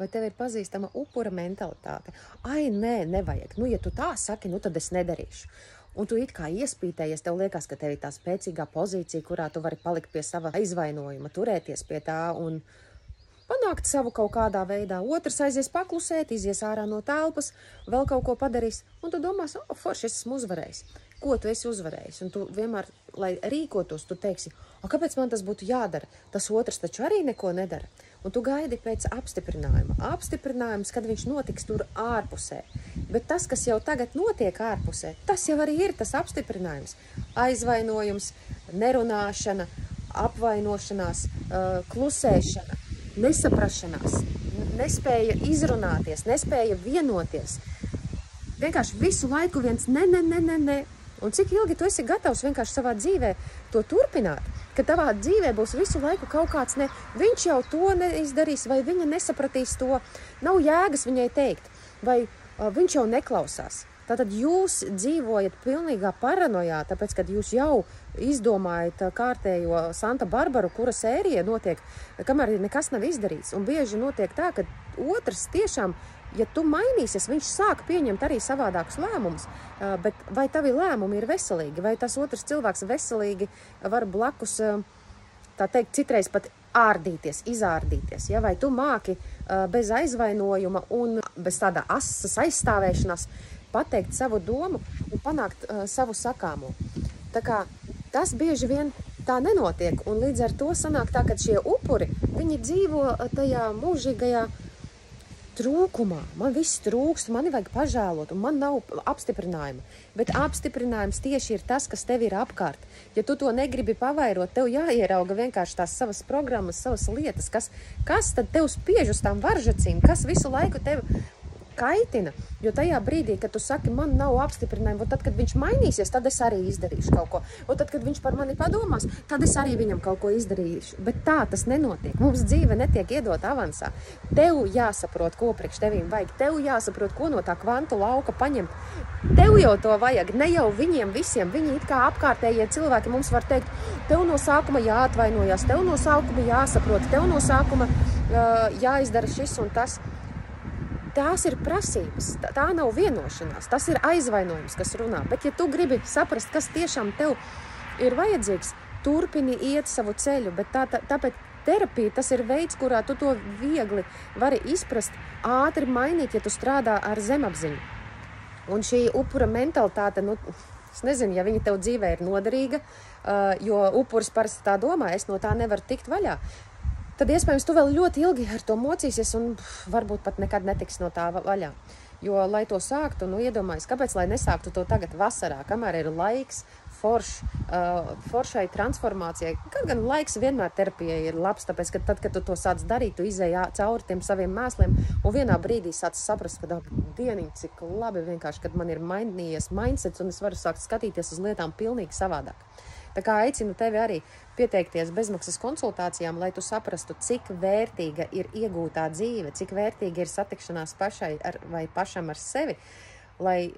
Vai tev ir pazīstama upura mentalitāte? Ai, nē, nevajag. Nu, ja tu tā saki, nu tad es nedarīšu. Un tu it kā iespītējies, tev liekas, ka tev ir tā spēcīgā pozīcija, kurā tu vari palikt pie sava aizvainojuma, turēties pie tā un panākt savu kaut kādā veidā. Otrs aizies paklusēt, izies ārā no telpas, vēl kaut ko padarīs, un tu domās, forši, es esmu uzvarējis. Ko tu esi uzvarējis? Un tu vienmēr, lai rīkotos, tu teiksi, kāpēc man tas būtu jādara? Tas otrs taču arī neko nedara. Un tu gaidi pēc apstiprinājuma. Apstiprinājums, kad viņš notiks tur ārpusē. Bet tas, kas jau tagad notiek ārpusē, tas jau arī ir tas apstiprinājums. Aizvainojums, nerunāšana, apvainošanās, klusēšana, nesaprašanās, nespēja izrunāties, nespēja vienoties. Vienkārši visu laiku viens ne. Un cik ilgi tu esi gatavs vienkārši savā dzīvē to turpināt, ka tavā dzīvē būs visu laiku kaut kāds ne, viņš jau to neizdarīs, vai viņa nesapratīs to, nav jēgas viņai teikt, vai viņš jau neklausās. Tātad jūs dzīvojat pilnīgā paranojā, tāpēc, kad jūs jau izdomājat kārtējo Santa Barbaru, kura sērija notiek, kamēr nekas nav izdarīts. Un bieži notiek tā, ka otrs tiešām, ja tu mainīsies, viņš sāk pieņemt arī savādākus lēmumus, bet vai tavi lēmumi ir veselīgi, vai tas otrs cilvēks veselīgi var blakus, tā teikt, citreiz pat ārdīties, izārdīties, ja? Vai tu māki bez aizvainojuma un bez tāda asas aizstāvēšanās pateikt savu domu un panākt savu sakāmo. Tā kā tas bieži vien tā nenotiek, un līdz ar to sanāk tā, ka šie upuri, viņi dzīvo tajā mūžīgajā trūkumā. Man viss trūkst, mani vajag pažēlot, un man nav apstiprinājuma. Bet apstiprinājums tieši ir tas, kas tev ir apkārt. Ja tu to negribi pavairot, tev jāierauga vienkārši tās savas programmas, savas lietas, kas tad tev spiež uz tām varžacīm, kas visu laiku tev kaitina, jo tajā brīdī, kad tu saki, man nav apstiprinājuma, un tad, kad viņš mainīsies, tad es arī izdarīšu kaut ko. Un tad, kad viņš par mani padomās, tad es arī viņam kaut ko izdarīšu. Bet tā tas nenotiek. Mums dzīve netiek iedot avansā. Tev jāsaprot, ko priekš tevīm vajag. Tev jāsaprot, ko no tā kvantu lauka paņemt. Tev jau to vajag, ne jau viņiem visiem. Viņi it kā apkārtējie cilvēki mums var teikt, tev no sākuma jāatvainojās, tev no sākuma jāsaprot, tev no sākuma jāizdara šis un tas. Tās ir prasības, tā nav vienošanās, tas ir aizvainojums, kas runā. Bet ja tu gribi saprast, kas tiešām tev ir vajadzīgs, turpini iet savu ceļu, bet tāpēc terapija tas ir veids, kurā tu to viegli vari izprast, ātri mainīt, ja tu strādā ar zemapziņu. Un šī upura mentalitāte, es nezinu, ja viņa tev dzīvē ir noderīga, jo upuris parasti tā domā, es no tā nevaru tikt vaļā. Tad iespējams tu vēl ļoti ilgi ar to mocīsies un varbūt pat nekad netiks no tā vaļā. Jo, lai to sāktu, iedomājies, kāpēc, lai nesāktu to tagad vasarā, kamēr ir laiks foršai transformācijai. Kaut gan laiks vienmēr terapijai ir labs, tāpēc, ka tad, kad tu to sāc darīt, tu izēj cauri tiem saviem mēsliem un vienā brīdī sāc saprast, ka dieniņ, cik labi vienkārši, kad man ir mainījies mindsets un es varu sākt skatīties uz lietām pilnīgi savādāk. Tā kā aicinu tevi arī pieteikties bezmaksas konsultācijām, lai tu saprastu, cik vērtīga ir iegūtā dzīve, cik vērtīga ir satikšanās pašai vai pašam ar sevi, lai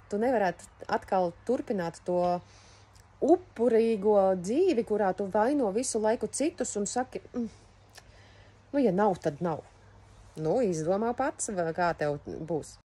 tu nevarētu atkal turpināt to upurīgo dzīvi, kurā tu vaino visu laiku citus un saki, ja nav, tad nav. Izdomā pats, kā tev būs.